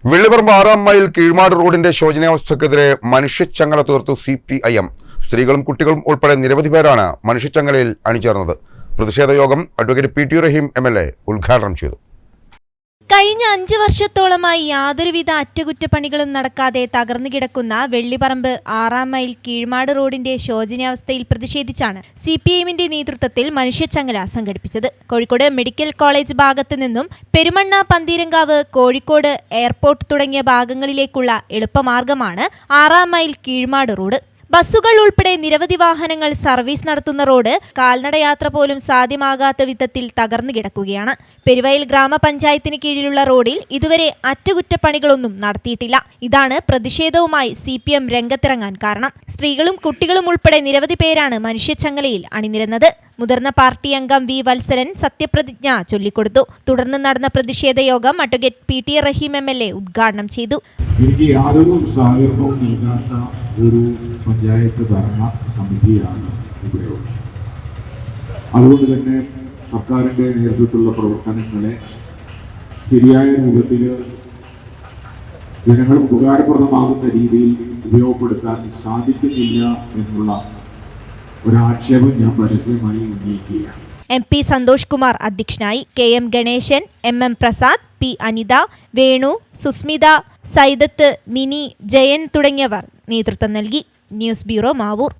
Vellipparambu 6-ാം mile Keezhmad റോഡിന്റെ ശോചനീയാവസ്ഥക്കെതിരെ മനുഷ്യച്ചങ്ങല തീർത്തു CPIM. സ്ത്രീകളും കുട്ടികളും ഉൾപ്പെടെ നിരവധി പേരാണ് മനുഷ്യച്ചങ്ങലയിൽ അണിചേർന്നത്. പ്രതിഷേധ യോഗം അഡ്വക്കേറ്റ് PT റഹീം MLA ഉദ്ഘാടനം ചെയ്തു. കഴിഞ്ഞ 5 വർഷത്തോളമായി യാതൊരുവിധ അറ്റകുറ്റപ്പണികളും നടക്കാതെ തകർന്നു കിടക്കുന്ന വെള്ളിപ്പറമ്പ് 6-ാം മൈൽ കീഴ്മാട് റോഡിന്റെ ശോചനീയാവസ്ഥയിൽ പ്രതിഷേധിച്ചാണ് CPIMന്റെ നേതൃത്വത്തിൽ മനുഷ്യച്ചങ്ങല സംഘടിപ്പിച്ചത്. കോഴിക്കോട് മെഡിക്കൽ കോളേജ് ഭാഗത്തു നിന്നും പെരുമണ്ണ, പന്തീരങ്കാവ്, കോഴിക്കോട് എയർപോർട്ട് തുടങ്ങിയ ഭാഗങ്ങളിലേക്കുള്ള എളുപ്പമാർഗമാണ് 6-ാം മൈൽ കീഴ്മാട് റോഡ്. ബസ്സുകൾ ഉൾപ്പെടെ നിരവധി വാഹനങ്ങൾ സർവീസ് നടത്തുന്ന റോഡ് കാൽനടയാത്ര പോലും സാധ്യമാകാത്ത വിധത്തിൽ തകർന്നു കിടക്കുകയാണ്. പെരുവയൽ ഗ്രാമപഞ്ചായത്തിന് കീഴിലുള്ള റോഡിൽ ഇതുവരെ അറ്റകുറ്റപ്പണികളൊന്നും നടത്തിയിട്ടില്ല. ഇതാണ് പ്രതിഷേധവുമായി CPM രംഗത്തിറങ്ങാൻ കാരണം. സ്ത്രീകളും കുട്ടികളും ഉൾപ്പെടെ നിരവധി പേരാണ് മനുഷ്യച്ചങ്ങലയിൽ അണിനിരന്നത്. മുതിർന്ന പാർട്ടി അംഗം V. വത്സരൻ സത്യപ്രതിജ്ഞ ചൊല്ലിക്കൊടുത്തു. തുടർന്ന് നടന്ന പ്രതിഷേധ യോഗം അഡ്വക്കേറ്റ് PT റഹീം MLA ഉദ്ഘാടനം ചെയ്തു. എനിക്ക് യാതൊരു സഹകരണവും നൽകാത്ത ഒരു പഞ്ചായത്ത് ഭരണ സമിതിയാണ് ഇവിടെയുള്ളത്. അതുകൊണ്ട് തന്നെ സർക്കാരിൻ്റെ നേതൃത്വത്തിലുള്ള പ്രവർത്തനങ്ങളെ ശരിയായ രൂപത്തിൽ ജനങ്ങൾക്ക് ഉപകാരപ്രദമാകുന്ന രീതിയിൽ ഉപയോഗപ്പെടുത്താൻ സാധിക്കുന്നില്ല എന്നുള്ള ഒരാക്ഷേപം ഞാൻ പരസ്യമായി ഉന്നയിക്കുകയാണ്. MP സന്തോഷ് കുമാർ അധ്യക്ഷനായി. KM Ganesan, MM Prasad, P. Anitha, Venu, Susmitha, Saidath, Mini, Jayan തുടങ്ങിയവർ നേതൃത്വം നൽകി. News bureau, Mavoor.